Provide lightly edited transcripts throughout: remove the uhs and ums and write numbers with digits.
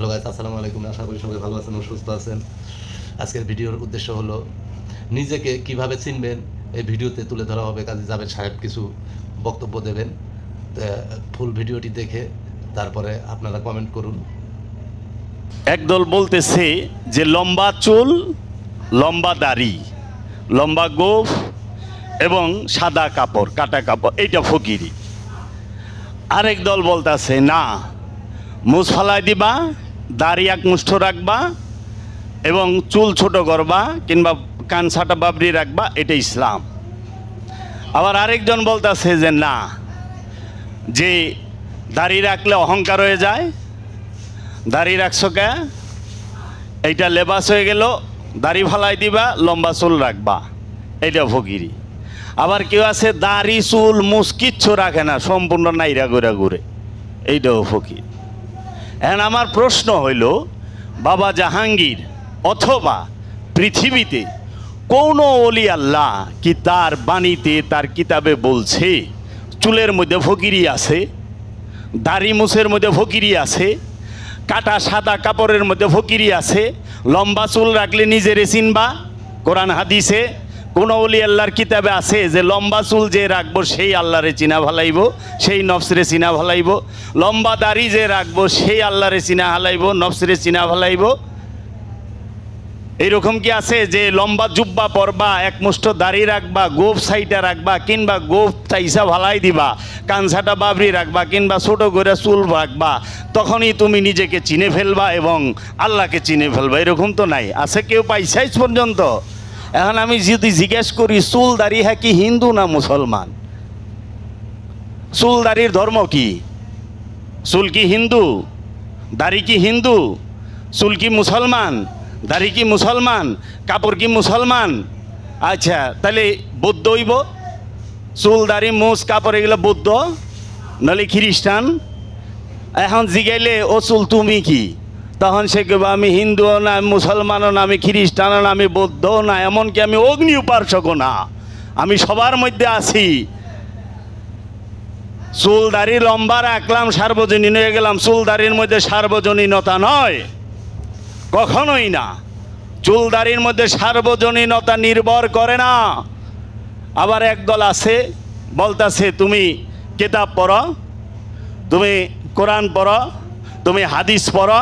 Hello guys, আসসালামু আলাইকুম। আশা করি সবাই ভালো আছেন ও সুস্থ আছেন। আজকের ভিডিওর উদ্দেশ্য হলো নিজেকে কিভাবে চিনবেন এই ভিডিওতে তুলে ধরা হবে। কাজী জাবেদ সাহেব কিছু বক্তব্য দেবেন। ফুল ভিডিওটি দেখে তারপরে আপনারা কমেন্ট করুন। একদল বলতেছে যে লম্বা চুল, লম্বা দাড়ি, লম্বা গোঁফ এবং সাদা কাপড়, কাটা কাপড়, এইটা ফকিরি। আরেক দল বলতেছে না, মুছ ফালাই দিবা, দাড়ি এক মুষ্ঠ রাখবা এবং চুল ছোট করবা কিংবা কান ছাটা বাবরি রাখবা, এটা ইসলাম। আবার আরেকজন বলতেছে যে না, যে দাড়ি রাখলে অহংকার হয়ে যায়, দাড়ি রাখছো কে, এইটা লেবাস হয়ে গেল, দাড়ি ফালাই দিবা, লম্বা চুল রাখবা, এইটা ফকিরি। আবার কেউ আছে দাড়ি চুল মুছ কিচ্ছু রাখে না, সম্পূর্ণ নাইরা ঘুরে ঘুরে, এইটাও ফকির। এখন আমার প্রশ্ন হইল, বাবা জাহাঙ্গীর অথবা পৃথিবীতে কোন ওলি আল্লাহ কি তার বাণীতে তার কিতাবে বলছে চুলের মধ্যে ফকিরি আছে, দাড়ি মুছের মধ্যে ফকিরি আছে, কাটা সাদা কাপড়ের মধ্যে ফকিরি আছে, লম্বা চুল রাখলে নিজেরে চিনবা? কোরআন হাদিসে কোন ওলি আল্লাহর কিতাবে আছে যে লম্বা চুল যে রাখবো সেই আল্লাহরে চিনা ভালাইব, সেই নফসরে চিনা ভালাইব? লম্বা দাড়ি যে রাখবো সেই আল্লাহরে চিনা হালাইব, নফসরে চিনা ভালাইব? এইরকম কি আছে যে লম্বা জুব্বা পরবা, এক মুষ্ঠ দাড়ি রাখবা, গোফ সাইটা রাখবা কিংবা গোফ চাইসা ভালাই দিবা, কানসাটা বাবরি রাখবা কিংবা ছোট করে চুল রাখবা, তখনই তুমি নিজেকে চিনে ফেলবা এবং আল্লাহকে চিনে ফেলবা? এরকম তো নাই। আছে কেউ পাইসাইজ পর্যন্ত? এখন আমি যদি জিজ্ঞেস করি চুল দাড়ি হ্যাঁ কি হিন্দু না মুসলমান? চুল দাড়ির ধর্ম কি? চুল কি হিন্দু? দাড়ি কি হিন্দু? চুল কি মুসলমান? দাড়ি কি মুসলমান? কাপড় কি মুসলমান? আচ্ছা, তাহলে বৌদ্ধ হইব? চুল দাড়ি মুছ কাপড় এগুলো বৌদ্ধ নাহলে খ্রিস্টান? এখন জিগাইলে ও চুল তুমি কি, তখন সে কেবল আমি হিন্দুও না, আমি মুসলমানও না, আমি খ্রিস্টানও না, আমি বৌদ্ধও না, এমনকি আমি অগ্নি উপাসকও না, আমি সবার মধ্যে আছি। চুল দাড়ি লম্বা রাখলাম, সার্বজনীন হয়ে গেলাম? চুল দাড়ির মধ্যে সার্বজনীনতা নয়, কখনোই না। চুল দাড়ির মধ্যে সার্বজনীনতা নির্ভর করে না। আবার একদল আছে বলতাছে তুমি কিতাব পড়ো, তুমি কোরআন পড়ো, তুমি হাদিস পড়ো,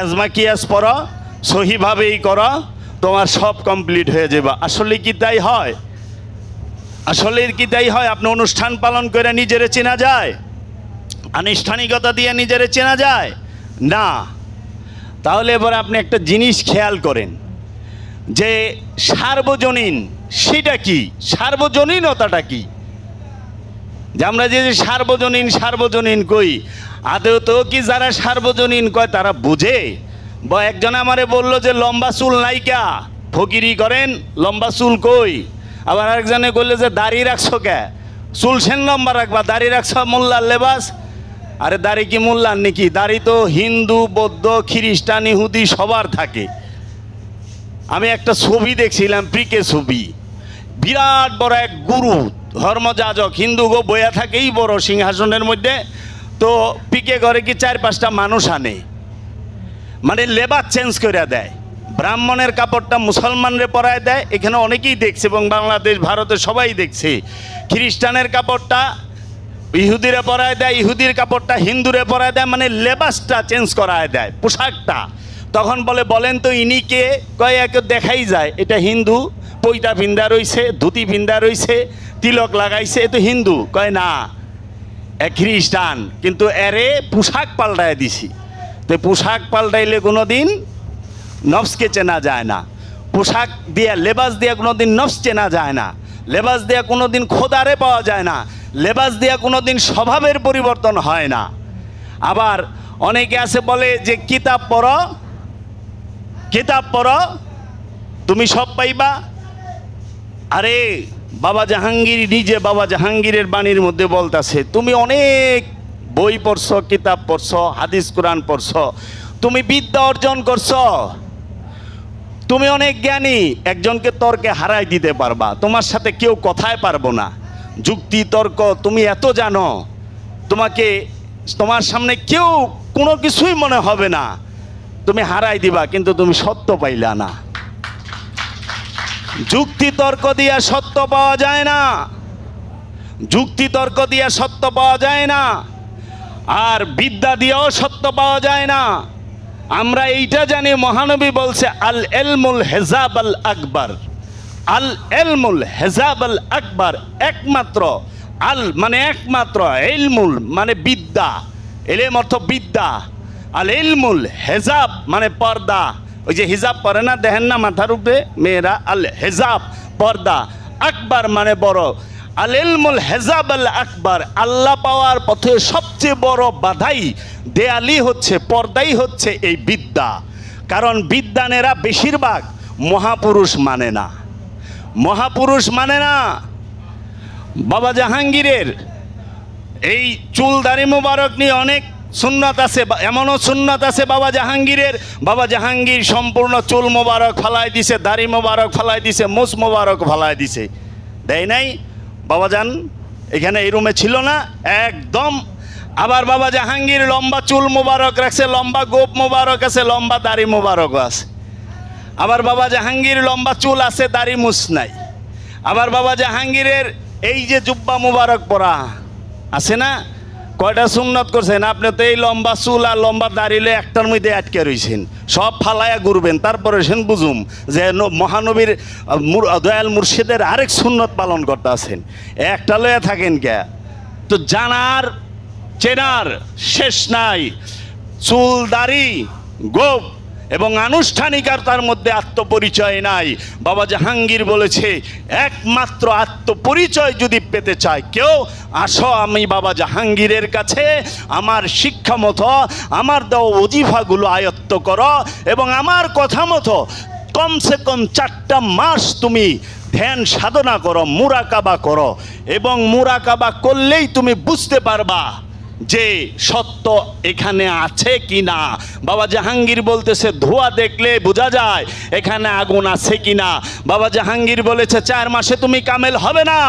এজমা কিয়াস পড়ো, সহিভাবেই করো, তোমার সব কমপ্লিট হয়ে যাবে। আসলে কি তাই হয়? আসলে কি তাই হয়? আপনি অনুষ্ঠান পালন করে নিজেরে চেনা যায়? আনুষ্ঠানিকতা দিয়ে নিজেরে চেনা যায় না। তাহলে এবার আপনি একটা জিনিস খেয়াল করেন যে সার্বজনীন সেটা কি, সার্বজনীনতাটা কি? যে আমরা যে সার্বজনীন সার্বজনীন কই, আদৌ তো কি যারা সার্বজনীন কয় তারা বুঝে? বা একজন আমারে বললো যে লম্বা চুল নাইকা, ফকিরি করেন, লম্বা চুল কই? আবার আরেকজনে বললো যে দাড়ি রাখছো কে, চুল সেন লম্বা রাখবা, দাড়ি রাখছো মোল্লার লেবাস। আরে দাড়ি কি মোল্লার নাকি? দাড়ি তো হিন্দু, বৌদ্ধ, খ্রিস্টান, ইহুদি সবার থাকে। আমি একটা ছবি দেখছিলাম, প্রিকে ছবি, বিরাট বড় এক গুরু ধর্মযাজক, হিন্দু গো বইয়া থাকেই বড় সিংহাসনের মধ্যে, তো পিকে করে কি 4-5টা মানুষ আনে, মানে লেবাস চেঞ্জ করে দেয়। ব্রাহ্মণের কাপড়টা মুসলমানরে পরায় দেয়, এখানে অনেকেই দেখছে এবং বাংলাদেশ ভারতে সবাই দেখছে। খ্রিস্টানের কাপড়টা ইহুদিরে পরায় দেয়, ইহুদির কাপড়টা হিন্দুরে পরায় দেয়, মানে লেবাসটা চেঞ্জ করায় দেয়, পোশাকটা। তখন বলেন তো ইনি কে? কয় একে দেখাই যায় এটা হিন্দু, পৈতা ভিন্দা রইছে, ধুতি ভিন্দা রইছে, তিলক লাগাইছে, এ তো হিন্দু। কয় না, এ খ্রিস্টান, কিন্তু এরে পোশাক পাল্টায় দিছি। তো পোশাক পাল্টাইলে কোনো দিন নফসকে চেনা যায় না, পোশাক দিয়া লেবাস দিয়া কোনো দিন নফস চেনা যায় না, লেবাস দিয়া কোনো দিন খোদারে পাওয়া যায় না, লেবাস দিয়া কোনো দিন স্বভাবের পরিবর্তন হয় না। আবার অনেকে আছে বলে যে কিতাব পড়ো, কিতাব পড়ো তুমি সব পাইবা। আরে বাবা জাহাঙ্গীর নিজে বাবা জাহাঙ্গীরের বাণীর মধ্যে বলতাছে তুমি অনেক বই পড়ছো, কিতাব পড়ছো, হাদিস কোরআন পড়ছো, তুমি বিদ্যা অর্জন করছো, তুমি অনেক জ্ঞানী, একজনকে তর্কে হারাই দিতে পারবা, তোমার সাথে কেউ কথায় পারবো না। যুক্তি তর্ক তুমি এত জানো, তোমাকে তোমার সামনে কেউ কোনো কিছুই মনে হবে না। তুমি হারাই দিবা, কিন্তু তুমি সত্য পাইলা না। যুক্তি তর্ক দিয়া সত্য পাওয়া যায় না, যুক্তি তর্ক দিয়া সত্য পাওয়া যায় না, আর বিদ্যা দিয়েও সত্য পাওয়া যায় না। আমরা এইটা জানি, মহানবী বলছে আল ইলমুল হিজাব আল আকবার, আল ইলমুল হিজাব আল আকবার, একমাত্র আল মানে একমাত্র, ইলমুল মানে বিদ্যা, ইলম অর্থ বিদ্যা, আল ইলমুল হিজাব মানে পর্দা। ওই যে হিজাব পরে না, দেখেন না মাথার উপরে মেয়েরা, আল হিজাব পর্দা, আকবার মানে বড়। আল ইলমুল হিজাব আল আকবার, আল্লাহ পাওয়ার পথে সবচেয়ে বড় বাধাই, দেয়ালি হচ্ছে, পর্দাই হচ্ছে এই বিদ্যা। কারণ বিদ্বানেরা বেশিরভাগ মহাপুরুষ মানে না, মহাপুরুষ মানে না। বাবা জাহাঙ্গীরের এই চুল দাড়ি মুবারক নিয়ে অনেক সুন্নাত আছে, এমনও সুন্নাত আছে বাবা জাহাঙ্গীরের, বাবা জাহাঙ্গীর সম্পূর্ণ চুল মোবারক ফালাই দিছে, দাড়ি মোবারক ফালাই দিছে, মুছ মোবারক ফালাই দিছে, দেয় নাই? বাবাজান এখানে এই রুমে ছিল না একদম। আবার বাবা জাহাঙ্গীর লম্বা চুল মোবারক রাখছে, লম্বা গোপ মোবারক আছে, লম্বা দাড়ি মোবারক আছে। আবার বাবা জাহাঙ্গীর লম্বা চুল আছে, দাড়ি মুছ নাই। আবার বাবা জাহাঙ্গীরের এই যে জুব্বা মুবারক পরা আছে না, কয়টা সুন্নত করছেন আপনি? তো এই লম্বা চুল আর লম্বা দাঁড়িলে একটার মধ্যে আটকে রয়েছেন, সব ফালাইয়া ঘুরবেন, তারপরে সেন বুঝুম যে মহানবীর দয়াল মুর্শিদের আরেক সুন্নত পালন করতে আছেন, একটা লয়ে থাকেন কে? তো জানার চেনার শেষ নাই। চুল দাড়ি গোপ এবং আনুষ্ঠানিকতার মধ্যে আত্মপরিচয় নাই। বাবা জাহাঙ্গীর বলেছে একমাত্র আত্মপরিচয় যদি পেতে চায় কেউ, আসো আমি বাবা জাহাঙ্গীরের কাছে, আমার শিক্ষা মতো আমার দেওয়া ওজিফাগুলো আয়ত্ত করো এবং আমার কথা মতো কমসে কম 4টা মাস তুমি ধ্যান সাধনা করো, মুরাকাবা করো, এবং মুরাকাবা করলেই তুমি বুঝতে পারবা যে সত্য এখানে আছে কি না। বাবা জাহাঙ্গীর বলতেছে ধোঁয়া দেখলে বোঝা যায় এখানে আগুন আছে কি না। বাবা জাহাঙ্গীর বলেছে 4 মাসে তুমি কামেল হবে না,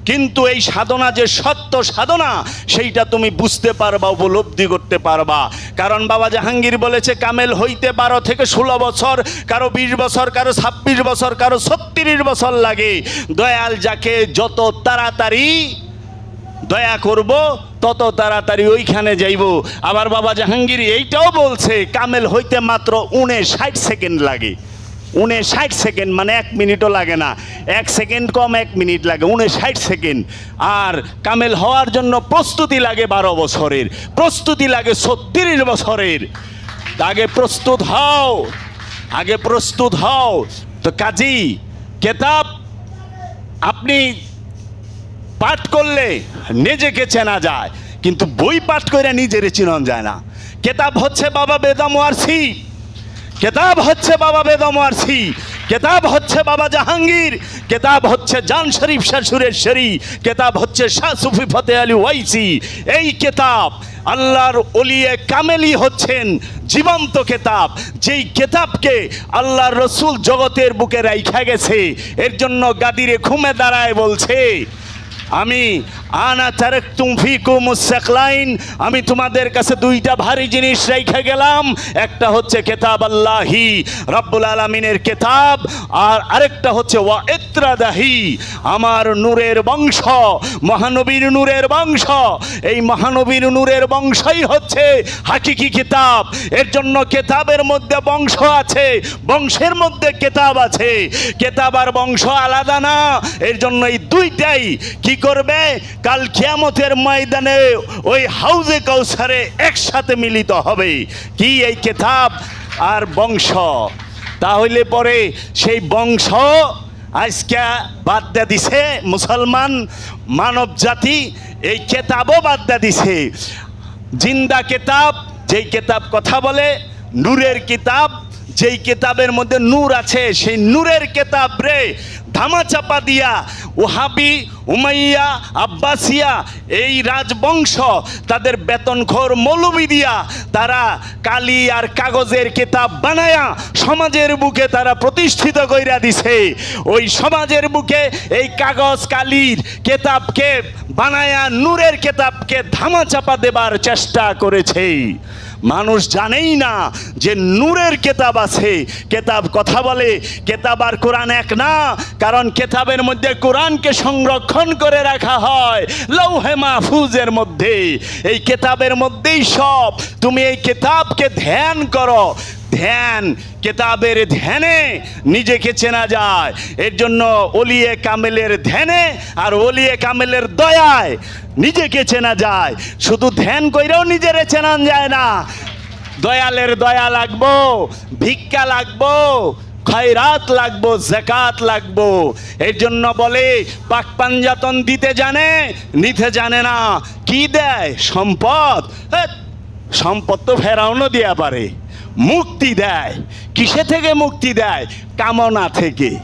কিন্তু এই সাধনা যে সত্য সাধনা সেইটা তুমি বুঝতে পারবা, উপলব্ধি করতে পারবা। কারণ বাবা জাহাঙ্গীর বলেছে কামেল হইতে 12 থেকে 16 বছর, কারো 20 বছর, কারো 26 বছর, কারো 36 বছর লাগে। দয়াল যাকে যত তাড়াতাড়ি দয়া করব তত তাড়াতাড়ি ওইখানে যাইব। আবার বাবা জাহাঙ্গীর এইটাও বলছে কামেল হইতে মাত্র 59 সেকেন্ড লাগে। 59 সেকেন্ড মানে 1 মিনিটও লাগে না, 1 সেকেন্ড কম 1 মিনিট লাগে, 59 সেকেন্ড। আর কামেল হওয়ার জন্য প্রস্তুতি লাগে 12 বছরের, প্রস্তুতি লাগে 36 বছরের। আগে প্রস্তুত হও, আগে প্রস্তুত হও। তো কাজী কেতাব আপনি পাঠ করলে নিজেকে চেনা যায়, কিন্তু বই পাঠ করে নিজের চিনন যায় না। কেতাব হচ্ছে বাবা বেদম ওয়ারসি, কেতাব হচ্ছে বাবা বেদম ওয়ারসি, কেতাব হচ্ছে বাবা জাহাঙ্গীর, কেতাব হচ্ছে জান শরীফ শাহ সুরেশ্বরী, কেতাব হচ্ছে শাহ সুফি ফতে আলী ওয়াইসি। এই কেতাব আল্লাহর ওলিয়ে কামেলি হচ্ছেন জীবন্ত কেতাব, যেই কেতাবকে আল্লাহর রসুল জগতের বুকে রাইখা গেছে। এর জন্য গাদিরে ঘুমে দাঁড়ায় বলছে আমি আনা তারাকতুম ফিকুম সাকলাইন, আমি তোমাদের কাছে 2টা ভারী জিনিস রেখে গেলাম। একটা হচ্ছে কেতাব আল্লাহি রব্বুল আলামিনের কেতাব, আর আরেকটা হচ্ছে ওয়া ইত্রাদাহি, আমার নূরের বংশ, মহানবীর নূরের বংশ। এই মহানবীর নূরের বংশই হচ্ছে হাকিকি কিতাব। এর জন্য কেতাবের মধ্যে বংশ আছে, বংশের মধ্যে কেতাব আছে, কেতাব আর বংশ আলাদা না। এর জন্য এই দুইটাই কি করবে? কাল কিয়ামতের ময়দানে ওই হাউজে কাউসারে একসাথে মিলিত হবে। কি এই কেতাব আর বংশ? তাহলে পরে সেই বংশ আজকে বাদ দিয়ে দিছে মুসলমান মানব জাতি, এই কেতাবও বাদ দিয়ে দিছে। জিন্দা কেতাব, যেই কেতাব কথা বলে, নূরের কিতাব, যেই কেতাবের মধ্যে নূর আছে, সেই নূরের কেতাব রে ধামাচাপা দিয়া ওহাবি উমাইয়া আব্বাসিয়া এই রাজবংশ তাদের বেতনখোর মৌলবি দিয়া তারা কালি আর কাগজের কিতাব বানায়া সমাজের বুকে তারা প্রতিষ্ঠিত কইরা দিছে। ওই সমাজের বুকে এই কাগজ কালির কিতাবকে বানায়া নূরের কিতাবকে ধামাচাপা দেবার চেষ্টা করেছে। মানুষ জানেই না যে নূরের কেতাব আছে। কেতাব কথা বলে, কেতাব আর কোরআন এক না, কারণ কেতাবের মধ্যে কোরআনকে সংরক্ষণ করে রাখা হয় লৌহে মাহফুজের মধ্যে। এই কেতাবের মধ্যেই সব। তুমি এই কেতাবকে ধ্যান করো, ধ্যান, কেতাবের ধ্যানে নিজেকে চেনা যায়। এর জন্য ওলিয়ে কামেলের ধ্যানে আর ওলিয়ে কামেলের দয়ায় নিজেকে চেনা যায়। শুধু ধ্যান কইরাও নিজেরে চেনা যায় না। দয়ালের দয়া লাগবো, ভিক্ষা লাগবো, খয়রাত লাগবো, যাকাত লাগবো। এর জন্য বলে পাক পাঞ্জাতন দিতে জানে, নিতে জানে না। কি দেয়? সম্পদ। সম্পদ তো ফেরাউনও দিয়া পারে। মুক্তি দেয়। কিসে থেকে মুক্তি দেয়? কামনা থেকে।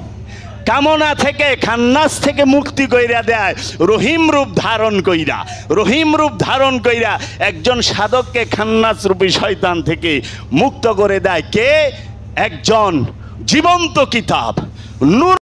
কামনা থেকে, খান্নাস থেকে মুক্তি কইরা দেয় রহিম রূপ ধারণ কইরা। রহিম রূপ ধারণ কইরা একজন সাধককে খান্নাস রূপী শয়তান থেকে মুক্ত করে দেয় কে? একজন জীবন্ত কিতাব, নূর।